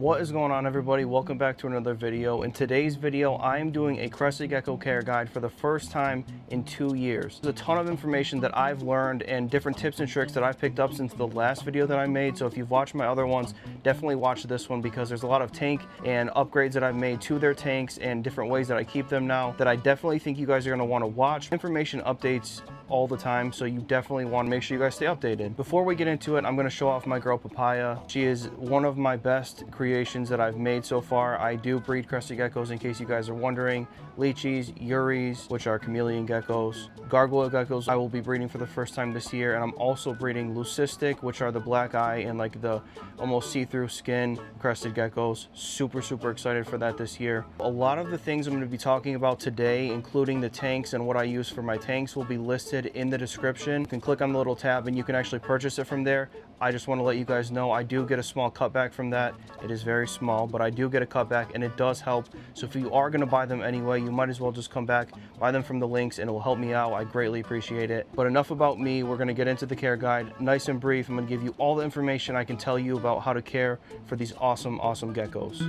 What is going on, everybody? Welcome back to another video. In today's video, I am doing a Crested Gecko care guide for the first time in 2 years. There's a ton of information that I've learned and different tips and tricks that I've picked up since the last video that I made. So if you've watched my other ones, definitely watch this one because there's a lot of tank and upgrades that I've made to their tanks and different ways that I keep them now that I definitely think you guys are going to want to watch. Information updates all the time, so you definitely want to make sure you guys stay updated. Before we get into it, I'm going to show off my girl Papaya. She is one of my best creations that I've made so far. I do breed crested geckos, in case you guys are wondering. Lychees, Uris, which are chameleon geckos, gargoyle geckos I will be breeding for the first time this year, and I'm also breeding leucistic, which are the black eye and like the almost see-through skin crested geckos. Super excited for that this year. A lot of the things I'm going to be talking about today, including the tanks and what I use for my tanks, will be listed in the description. You can click on the little tab and you can actually purchase it from there. I just want to let you guys know I do get a small cutback from that. It is very small, but I do get a cutback and it does help. So if you are going to buy them anyway, you might as well just come back, buy them from the links, and it will help me out. I greatly appreciate it. But enough about me. We're going to get into the care guide. Nice and brief. I'm going to give you all the information I can tell you about how to care for these awesome geckos.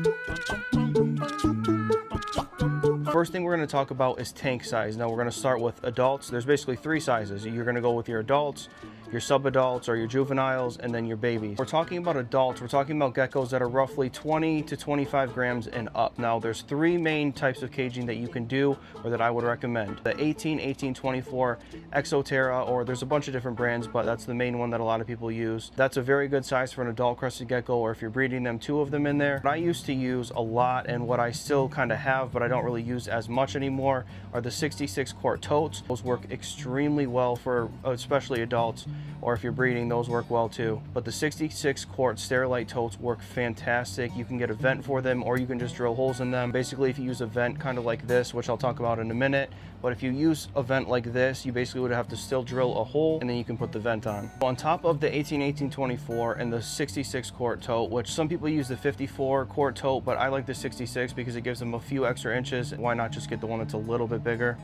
First thing we're going to talk about is tank size. Now we're going to start with adults. There's basically 3 sizes. You're going to go with your adults, your sub-adults, or your juveniles, and then your babies. We're talking about adults. We're talking about geckos that are roughly 20 to 25 grams and up. Now there's 3 main types of caging that you can do or that I would recommend. The 18, 24, Exoterra, or there's a bunch of different brands, but that's the main one that a lot of people use. That's a very good size for an adult crested gecko, or if you're breeding them, 2 of them in there. What I used to use a lot, and what I still kind of have, but I don't really use as much anymore, are the 66 quart totes. Those work extremely well for especially adults, or if you're breeding, those work well too. But the 66 quart Sterilite totes work fantastic. You can get a vent for them, or you can just drill holes in them. Basically, if you use a vent kind of like this, which I'll talk about in a minute, but if you use a vent like this, you basically would have to still drill a hole and then you can put the vent on. On top of the 18, 24 and the 66 quart tote, which some people use the 54 quart tote, but I like the 66 because it gives them a few extra inches. Why not just get the one that's a little bit bigger?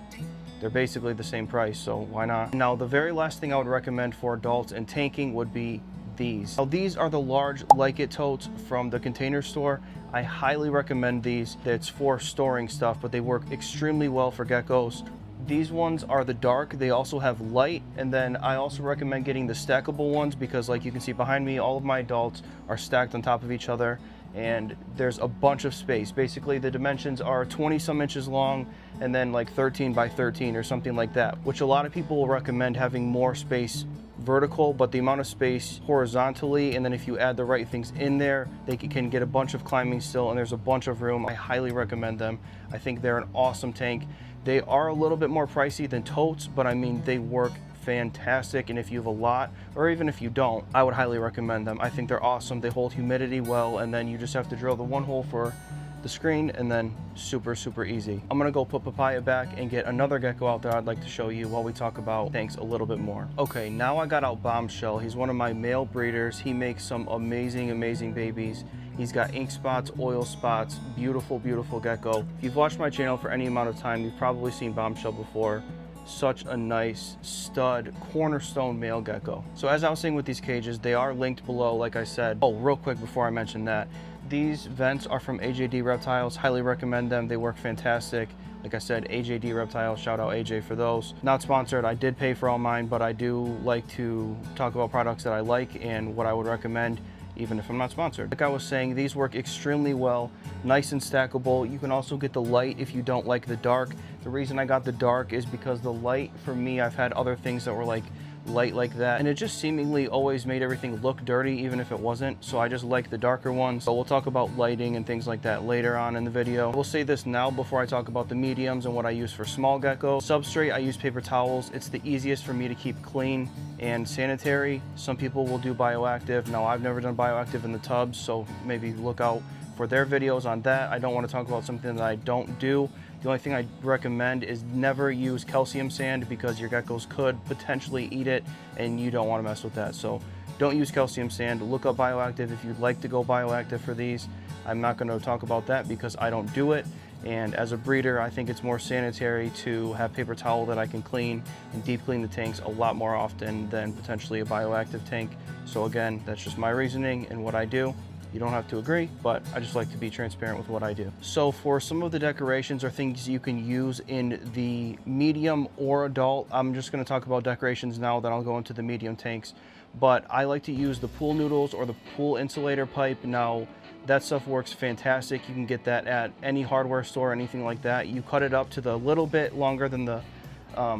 They're basically the same price, so why not? Now, the very last thing I would recommend for adults and tanking would be these. Now, these are the large Like It totes from the Container Store. I highly recommend these. It's for storing stuff, but they work extremely well for geckos. These ones are the dark. They also have light, and then I also recommend getting the stackable ones because, like you can see behind me, all of my adults are stacked on top of each other, and there's a bunch of space. Basically, the dimensions are 20 some inches long and then like 13 by 13 or something like that, which a lot of people will recommend having more space vertical, but the amount of space horizontally, and then if you add the right things in there, they can get a bunch of climbing still, and there's a bunch of room. I highly recommend them. I think they're an awesome tank. They are a little bit more pricey than totes, but I mean, they work fantastic, and if you have a lot, or even if you don't, I would highly recommend them. I think they're awesome. They hold humidity well, and then you just have to drill the one hole for the screen, and then super easy. I'm gonna go put Papaya back and get another gecko out there I'd like to show you while we talk about tanks a little bit more. Okay, now I got out Bombshell. He's one of my male breeders. He makes some amazing babies. He's got ink spots, oil spots, beautiful gecko. If you've watched my channel for any amount of time, you've probably seen Bombshell before. Such a nice stud cornerstone male gecko. So as I was saying with these cages, they are linked below, like I said. Oh, real quick before I mention that, these vents are from AJD Reptiles. Highly recommend them. They work fantastic. Like I said, AJD Reptiles, shout out AJ for those. Not sponsored, I did pay for all mine, but I do like to talk about products that I like and what I would recommend, even if I'm not sponsored. Like I was saying, these work extremely well, nice and stackable. You can also get the light if you don't like the dark. The reason I got the dark is because the light, for me, I've had other things that were like light like that, and it just seemingly always made everything look dirty even if it wasn't, so I just like the darker ones. So we'll talk about lighting and things like that later on in the video. We'll say this now before I talk about the mediums and what I use for small gecko. Substrate, I use paper towels. It's the easiest for me to keep clean and sanitary. Some people will do bioactive. Now, I've never done bioactive in the tubs, so maybe look out for their videos on that. I don't want to talk about something that I don't do. The only thing I recommend is never use calcium sand because your geckos could potentially eat it and you don't want to mess with that. So don't use calcium sand. Look up bioactive if you'd like to go bioactive for these. I'm not going to talk about that because I don't do it. And as a breeder, I think it's more sanitary to have paper towel that I can clean and deep clean the tanks a lot more often than potentially a bioactive tank. So again, that's just my reasoning and what I do. You don't have to agree, but I just like to be transparent with what I do. So for some of the decorations or things you can use in the medium or adult, I'm just going to talk about decorations now, then I'll go into the medium tanks. But I like to use the pool noodles or the pool insulator pipe. Now that stuff works fantastic. You can get that at any hardware store, anything like that. You cut it up to the little bit longer than the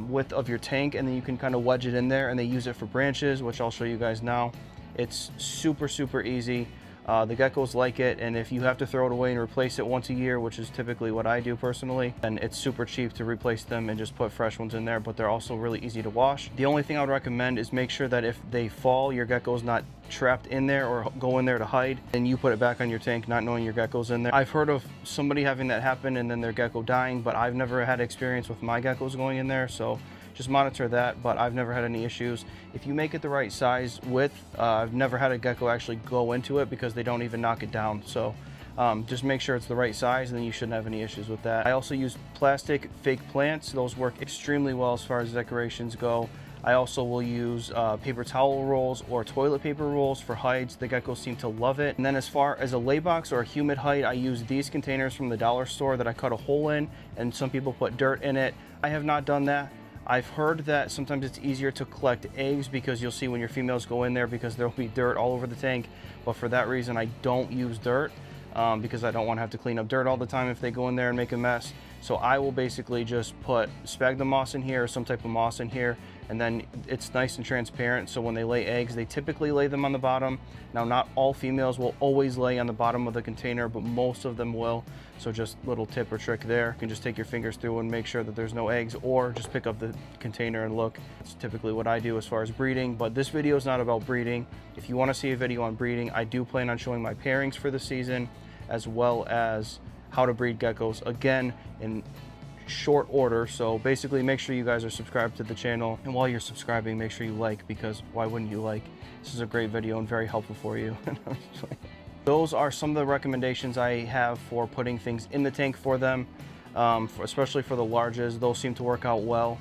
width of your tank, and then you can kind of wedge it in there, and they use it for branches, which I'll show you guys now. It's super easy. The geckos like it, and if you have to throw it away and replace it once a year, which is typically what I do personally, then it's super cheap to replace them and just put fresh ones in there, but they're also really easy to wash. The only thing I would recommend is make sure that if they fall, your gecko's not trapped in there or go in there to hide, and you put it back on your tank not knowing your gecko's in there. I've heard of somebody having that happen and then their gecko dying, but I've never had experience with my geckos going in there, so just monitor that, but I've never had any issues. If you make it the right size width, I've never had a gecko actually go into it because they don't even knock it down. So just make sure it's the right size, and then you shouldn't have any issues with that. I also use plastic fake plants. Those work extremely well as far as decorations go. I also will use paper towel rolls or toilet paper rolls for hides. The geckos seem to love it. And then as far as a lay box or a humid hide, I use these containers from the dollar store that I cut a hole in, and some people put dirt in it. I have not done that. I've heard that sometimes it's easier to collect eggs because you'll see when your females go in there because there'll be dirt all over the tank. But for that reason, I don't use dirt because I don't want to have to clean up dirt all the time if they go in there and make a mess. So I will basically just put sphagnum moss in here or some type of moss in here, and then it's nice and transparent, so when they lay eggs, they typically lay them on the bottom. Now, not all females will always lay on the bottom of the container, but most of them will. So just little tip or trick there. You can just take your fingers through and make sure that there's no eggs, or just pick up the container and look. It's typically what I do as far as breeding, but this video is not about breeding. If you want to see a video on breeding, I do plan on showing my pairings for the season, as well as how to breed geckos, again, in short order. So basically, make sure you guys are subscribed to the channel, and while you're subscribing, make sure you like, because why wouldn't you like? This is a great video and very helpful for you. Those are some of the recommendations I have for putting things in the tank for them, especially for the larges. Those seem to work out well.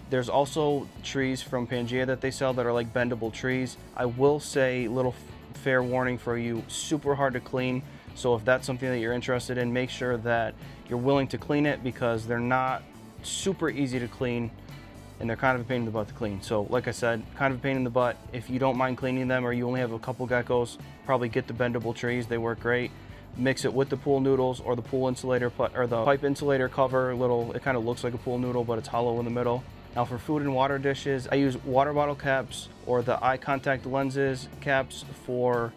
There's also trees from Pangea that they sell that are like bendable trees. I will say, little fair warning for you, super hard to clean. So if that's something that you're interested in, make sure that you're willing to clean it, because they're not super easy to clean, and they're kind of a pain in the butt to clean. So like I said, kind of a pain in the butt. If you don't mind cleaning them, or you only have a couple geckos, probably get the bendable trees. They work great. Mix it with the pool noodles or the pool insulator, or the pipe insulator cover. It kind of looks like a pool noodle, but it's hollow in the middle. Now for food and water dishes, I use water bottle caps or the eye contact lenses caps for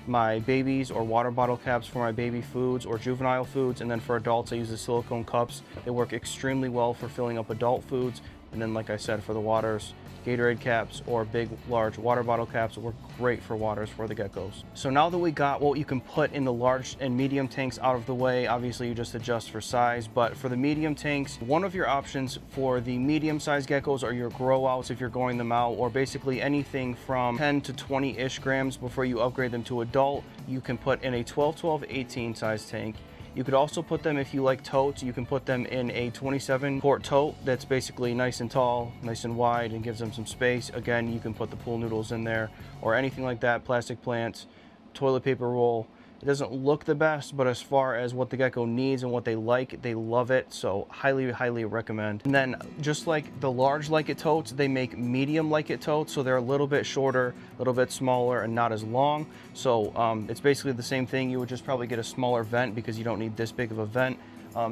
my babies, or water bottle caps for my baby foods or juvenile foods. And then for adults, I use the silicone cups. They work extremely well for filling up adult foods. And then, like I said, for the waters, Gatorade caps or big, large water bottle caps work great for waters for the geckos. So now that we got what you can put in the large and medium tanks out of the way, obviously you just adjust for size. But for the medium tanks, one of your options for the medium-sized geckos are your grow outs if you're growing them out, or basically anything from 10 to 20-ish grams before you upgrade them to adult. You can put in a 12, 12, 18 size tank. You could also put them, if you like totes, you can put them in a 27 quart tote that's basically nice and tall, nice and wide, and gives them some space. Again, you can put the pool noodles in there or anything like that, plastic plants, toilet paper roll. It doesn't look the best, but as far as what the gecko needs and what they like, they love it. So highly, highly recommend. And then just like the large like it totes, they make medium like it totes. So they're a little bit shorter, a little bit smaller, and not as long. So it's basically the same thing. You would just probably get a smaller vent because you don't need this big of a vent.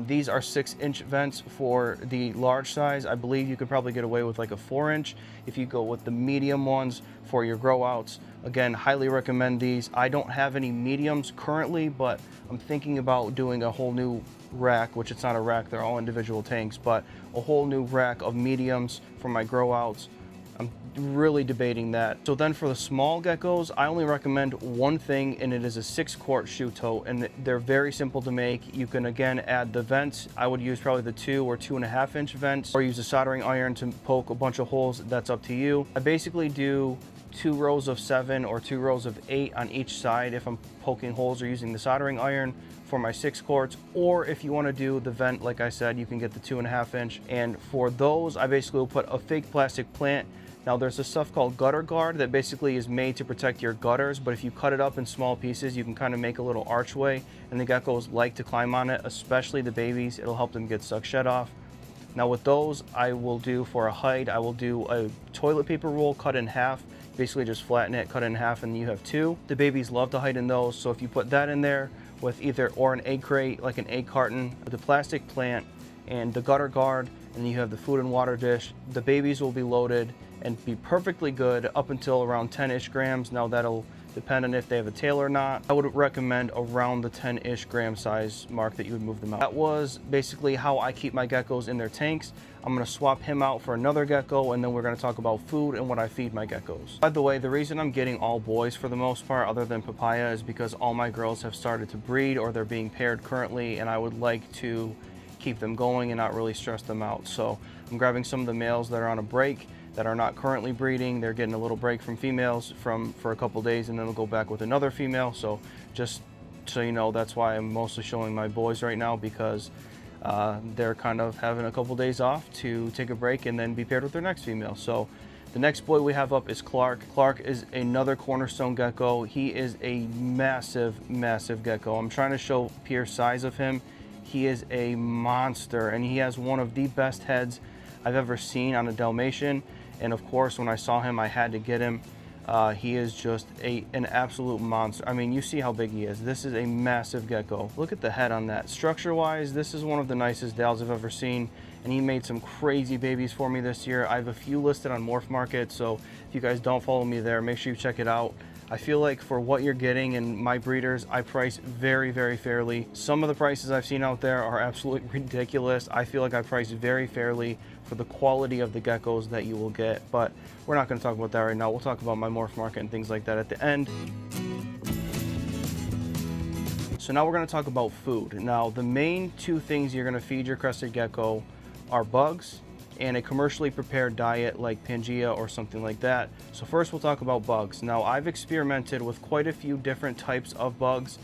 These are 6-inch vents for the large size. I believe you could probably get away with like a 4-inch if you go with the medium ones for your grow outs. Again, highly recommend these. I don't have any mediums currently, but I'm thinking about doing a whole new rack, which it's not a rack, they're all individual tanks, but a whole new rack of mediums for my grow outs. I'm really debating that. So then for the small geckos, I only recommend one thing, and it is a 6-quart shoe tote, and they're very simple to make. You can again add the vents. I would use probably the 2 or 2.5-inch vents, or use a soldering iron to poke a bunch of holes. That's up to you. I basically do 2 rows of 7 or 2 rows of 8 on each side if I'm poking holes or using the soldering iron for my 6 quarts. Or if you want to do the vent, like I said, you can get the 2.5-inch. And for those, I basically will put a fake plastic plant Now there's this stuff called gutter guard that basically is made to protect your gutters, but if you cut it up in small pieces, you can kind of make a little archway, and the geckos like to climb on it, especially the babies. It'll help them get suck shed off. Now with those, I will do for a height, I will do a toilet paper roll cut in half, basically just flatten it, cut it in half, and you have two. The babies love to hide in those, so if you put that in there with either, or an egg crate, like an egg carton, the plastic plant, and the gutter guard, and you have the food and water dish, the babies will be loaded and be perfectly good up until around 10-ish grams. Now that'll depend on if they have a tail or not. I would recommend around the 10-ish gram size mark that you would move them out. That was basically how I keep my geckos in their tanks. I'm gonna swap him out for another gecko, and then we're gonna talk about food and what I feed my geckos. By the way, the reason I'm getting all boys for the most part, other than Papaya, is because all my girls have started to breed or they're being paired currently, and I would like to keep them going and not really stress them out. So I'm grabbing some of the males that are on a break, that are not currently breeding. They're getting a little break from females for a couple days, and then they'll go back with another female. So just so you know, that's why I'm mostly showing my boys right now, because they're kind of having a couple days off to take a break and then be paired with their next female. So the next boy we have up is Clark. Clark is another cornerstone gecko. He is a massive, massive gecko. I'm trying to show pure size of him. He is a monster, and he has one of the best heads I've ever seen on a Dalmatian. And of course, when I saw him, I had to get him. He is just an absolute monster. I mean, you see how big he is. This is a massive gecko. Look at the head on that. Structure-wise, this is one of the nicest Dals I've ever seen, and he made some crazy babies for me this year. I have a few listed on Morph Market, so if you guys don't follow me there, make sure you check it out. I feel like for what you're getting in My Breeders, I price very, very fairly. Some of the prices I've seen out there are absolutely ridiculous. I feel like I price very fairly for the quality of the geckos that you will get, but we're not going to talk about that right now. We'll talk about my Morph Market and things like that at the end. So now we're going to talk about food. Now the main two things you're going to feed your crested gecko are bugs and a commercially prepared diet like Pangea or something like that. So first we'll talk about bugs. Now I've experimented with quite a few different types of bugs,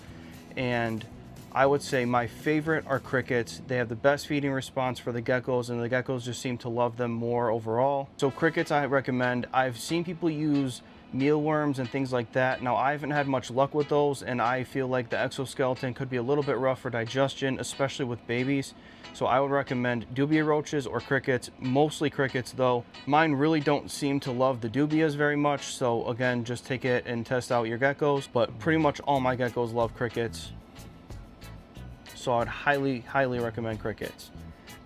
and I would say my favorite are crickets. They have the best feeding response for the geckos, and the geckos just seem to love them more overall. So crickets I recommend. I've seen people use mealworms and things like that. Now I haven't had much luck with those, and I feel like the exoskeleton could be a little bit rough for digestion, especially with babies. So I would recommend dubia roaches or crickets, mostly crickets though. Mine really don't seem to love the dubias very much, so again, just take it and test out your geckos, but pretty much all my geckos love crickets. So I'd highly, highly recommend crickets.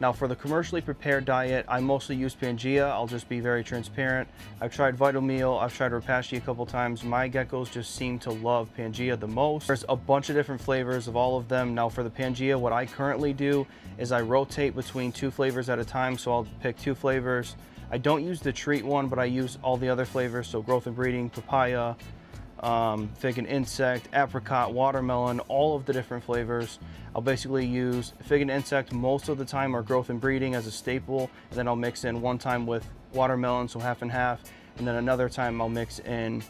Now for the commercially prepared diet, I mostly use Pangea. I'll just be very transparent. I've tried Vital Meal, I've tried Repashy a couple times. My geckos just seem to love Pangea the most. There's a bunch of different flavors of all of them. Now for the Pangea, what I currently do is I rotate between 2 flavors at a time. So I'll pick 2 flavors. I don't use the treat one, but I use all the other flavors. So growth and breeding, papaya, fig and insect, apricot, watermelon, all of the different flavors. I'll basically use fig and insect most of the time, or growth and breeding as a staple, and then I'll mix in one time with watermelon, so half and half, and then another time I'll mix in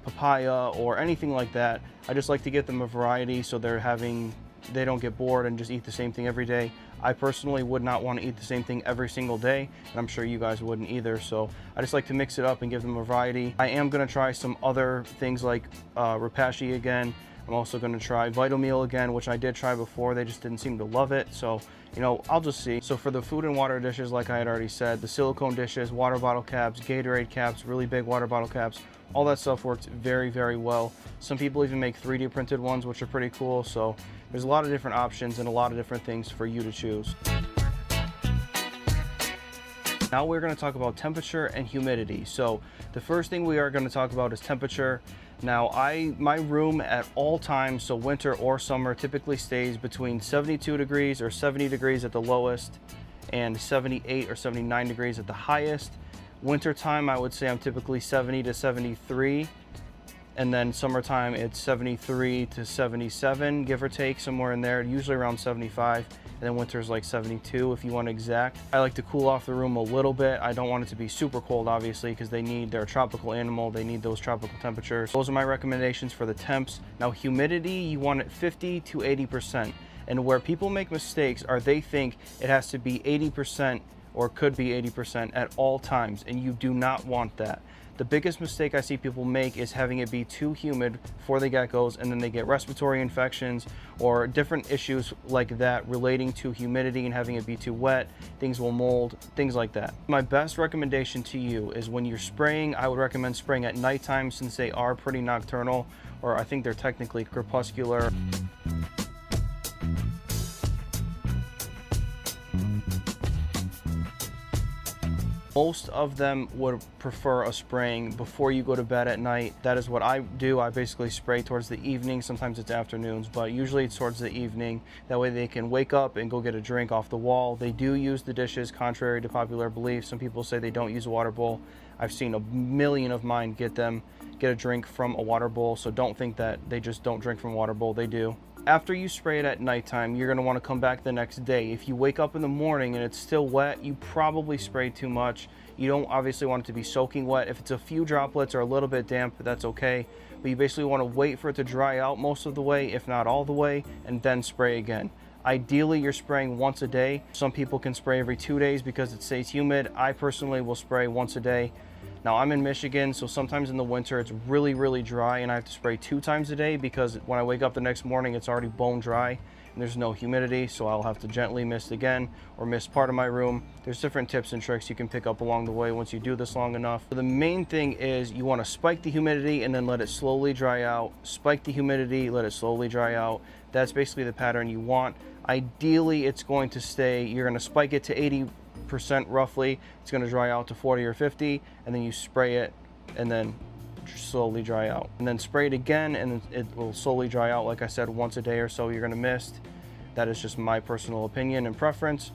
papaya or anything like that. I just like to get them a variety so they don't get bored and just eat the same thing every day. I personally would not want to eat the same thing every single day, and I'm sure you guys wouldn't either, so I just like to mix it up and give them a variety. I am going to try some other things like Repashy again. I'm also going to try Vital Meal again, which I did try before. They just didn't seem to love it, so you know, I'll just see. So for the food and water dishes, like I had already said, the silicone dishes, water bottle caps, Gatorade caps, really big water bottle caps, all that stuff works very, very well. Some people even make 3D printed ones, which are pretty cool. So there's a lot of different options and a lot of different things for you to choose. Now we're going to talk about temperature and humidity. So the first thing we are going to talk about is temperature. Now my room at all times, so winter or summer, typically stays between 72 degrees or 70 degrees at the lowest and 78 or 79 degrees at the highest. Winter time, I would say I'm typically 70 to 73, and then summertime it's 73 to 77, give or take, somewhere in there, usually around 75, and then winter's like 72 if you want exact. I like to cool off the room a little bit. I don't want it to be super cold, obviously, because they're a tropical animal, they need those tropical temperatures. Those are my recommendations for the temps. Now humidity, you want it 50 to 80%, and where people make mistakes are they think it has to be 80% or could be 80% at all times, and you do not want that. The biggest mistake I see people make is having it be too humid for the geckos, and then they get respiratory infections or different issues like that relating to humidity and having it be too wet. Things will mold, things like that. My best recommendation to you is when you're spraying, I would recommend spraying at nighttime since they are pretty nocturnal, or I think they're technically crepuscular. Most of them would prefer a spraying before you go to bed at night. That is what I do. I basically spray towards the evening. Sometimes it's afternoons, but usually it's towards the evening. That way they can wake up and go get a drink off the wall. They do use the dishes, contrary to popular belief. Some people say they don't use a water bowl. I've seen a million of mine get a drink from a water bowl, so don't think that they just don't drink from a water bowl. They do. After you spray it at nighttime, you're going to want to come back the next day. If you wake up in the morning and it's still wet, you probably sprayed too much. You don't obviously want it to be soaking wet. If it's a few droplets or a little bit damp, that's okay. But you basically want to wait for it to dry out most of the way, if not all the way, and then spray again. Ideally, you're spraying once a day. Some people can spray every 2 days because it stays humid. I personally will spray once a day. Now, I'm in Michigan, so sometimes in the winter it's really, really dry and I have to spray 2 times a day because when I wake up the next morning, it's already bone dry and there's no humidity, so I'll have to gently mist again or mist part of my room. There's different tips and tricks you can pick up along the way once you do this long enough. So the main thing is you want to spike the humidity and then let it slowly dry out. Spike the humidity, let it slowly dry out. That's basically the pattern you want. Ideally, it's going to stay, you're going to spike it to 80% roughly. It's going to dry out to 40 or 50, and then you spray it and then slowly dry out, and then spray it again and it will slowly dry out. Like I said, once a day or so you're going to mist. That is just my personal opinion and preference.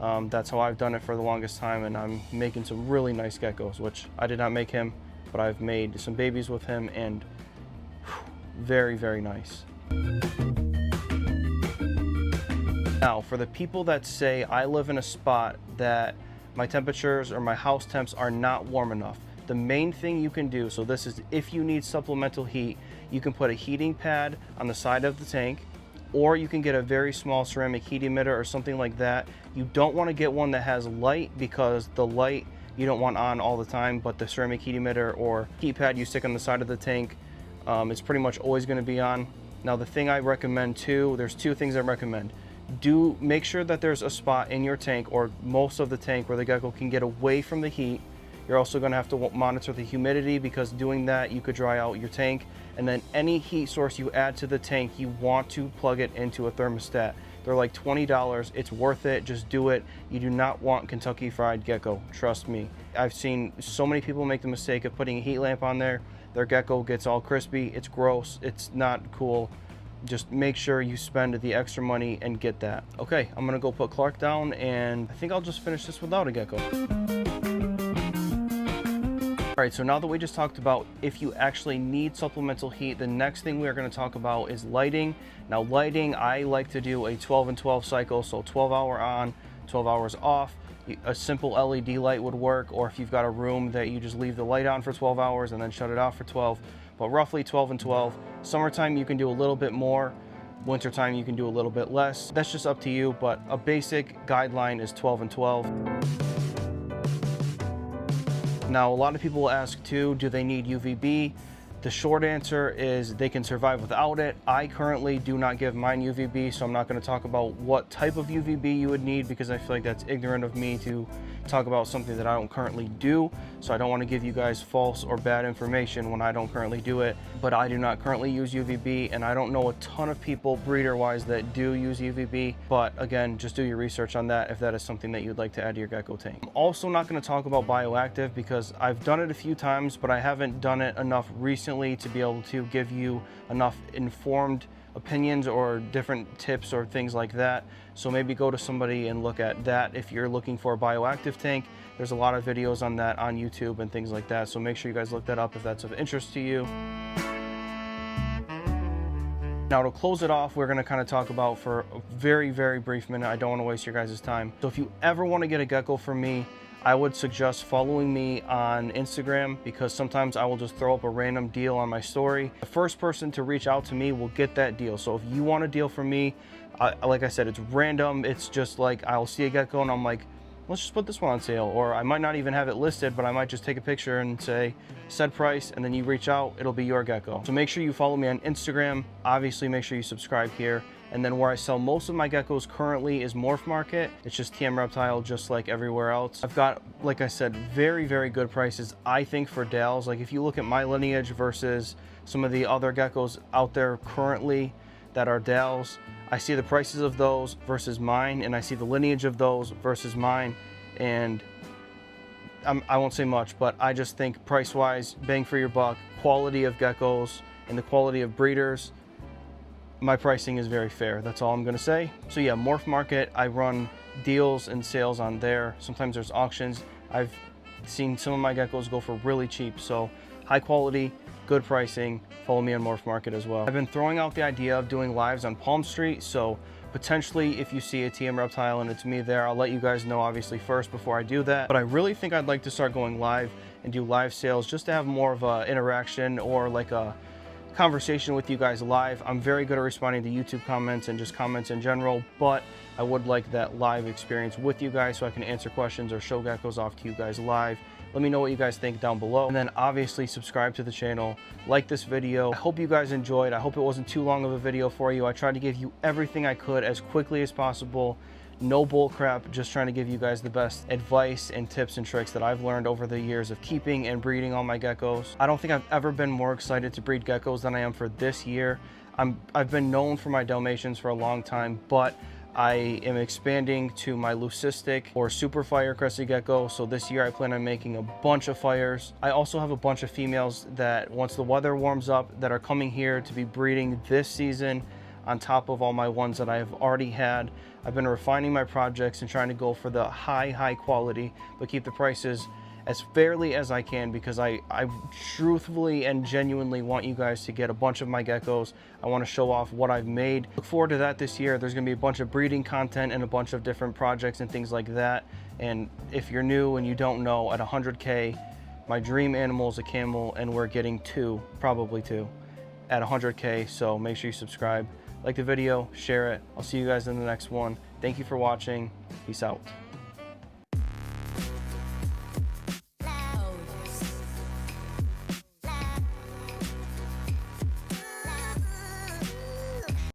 That's how I've done it for the longest time, and I'm making some really nice geckos, which I did not make him, but I've made some babies with him, and very, very nice. Now, for the people that say I live in a spot that my temperatures or my house temps are not warm enough, the main thing you can do, so this is if you need supplemental heat, you can put a heating pad on the side of the tank, or you can get a very small ceramic heat emitter or something like that. You don't want to get one that has light because the light you don't want on all the time, but the ceramic heat emitter or heat pad you stick on the side of the tank, it's pretty much always going to be on. Now, the thing I recommend too, there's 2 things I recommend. Do make sure that there's a spot in your tank or most of the tank where the gecko can get away from the heat. You're also going to have to monitor the humidity, because doing that you could dry out your tank. And then any heat source you add to the tank, you want to plug it into a thermostat. They're like $20. It's worth it. Just do it. You do not want Kentucky Fried Gecko. Trust me. I've seen so many people make the mistake of putting a heat lamp on there. Their gecko gets all crispy. It's gross. It's not cool. Just make sure you spend the extra money and get that. Okay, I'm gonna go put Clark down, and I think I'll just finish this without a gecko. All right, so now that we just talked about if you actually need supplemental heat, the next thing we're gonna talk about is lighting. Now, lighting, I like to do a 12 and 12 cycle, so 12 hour on, 12 hours off. A simple LED light would work, or if you've got a room that you just leave the light on for 12 hours and then shut it off for 12. But roughly 12 and 12. Summertime you can do a little bit more. Wintertime you can do a little bit less. That's just up to you, but a basic guideline is 12 and 12. Now, a lot of people will ask too, do they need UVB? The short answer is they can survive without it. I currently do not give mine UVB, so I'm not going to talk about what type of UVB you would need, because I feel like that's ignorant of me to talk about something that I don't currently do. So I don't want to give you guys false or bad information when I don't currently do it. But I do not currently use UVB, and I don't know a ton of people breeder-wise that do use UVB. But again, just do your research on that if that is something that you'd like to add to your gecko tank. I'm also not going to talk about bioactive because I've done it a few times, but I haven't done it enough recently to be able to give you enough informed opinions or different tips or things like that. So maybe go to somebody and look at that if you're looking for a bioactive tank. There's a lot of videos on that on YouTube and things like that, so make sure you guys look that up if that's of interest to you. Now, to close it off, we're going to kind of talk about, for a very, very brief minute, I don't want to waste your guys' time. So if you ever want to get a gecko from me, I would suggest following me on Instagram, because sometimes I will just throw up a random deal on my story. The first person to reach out to me will get that deal. So if you want a deal from me, like I said, it's random. It's just like I'll see a gecko and I'm like, let's just put this one on sale. Or I might not even have it listed, but I might just take a picture and say said price, and then you reach out, it'll be your gecko. So make sure you follow me on Instagram. Obviously make sure you subscribe here. And then where I sell most of my geckos currently is Morph Market. It's just TM Reptile, just like everywhere else. I've got, like I said, very, very good prices, I think, for Dales. Like if you look at my lineage versus some of the other geckos out there currently that are Dales, I see the prices of those versus mine, and I see the lineage of those versus mine, and I won't say much, but I just think price-wise, bang for your buck, quality of geckos and the quality of breeders, my pricing is very fair. That's all I'm gonna say. So yeah, Morph Market, I run deals and sales on there. Sometimes there's auctions. I've seen some of my geckos go for really cheap, so high quality, good pricing. Follow me on Morph Market as well. I've been throwing out the idea of doing lives on Palm Street, so potentially if you see a TM Reptile and it's me there, I'll let you guys know obviously first before I do that. But I really think I'd like to start going live and do live sales just to have more of a interaction or like a conversation with you guys live. I'm very good at responding to YouTube comments and just comments in general, but I would like that live experience with you guys so I can answer questions or show geckos off to you guys live. Let me know what you guys think down below. And then obviously subscribe to the channel, like this video. I hope you guys enjoyed. I hope it wasn't too long of a video for you. I tried to give you everything I could as quickly as possible. No bull crap, just trying to give you guys the best advice and tips and tricks that I've learned over the years of keeping and breeding all my geckos. I don't think I've ever been more excited to breed geckos than I am for this year. I've been known for my Dalmatians for a long time, but I am expanding to my leucistic or super fire crested gecko. So this year I plan on making a bunch of fires. I also have a bunch of females that once the weather warms up that are coming here to be breeding this season on top of all my ones that I have already had. I've been refining my projects and trying to go for the high quality, but keep the prices as fairly as I can, because I truthfully and genuinely want you guys to get a bunch of my geckos. I want to show off what I've made. Look forward to that this year. There's going to be a bunch of breeding content and a bunch of different projects and things like that. And if you're new and you don't know, at 100K, my dream animal is a camel, and we're getting probably two at 100K. So make sure you subscribe, like the video, share it. I'll see you guys in the next one. Thank you for watching. Peace out.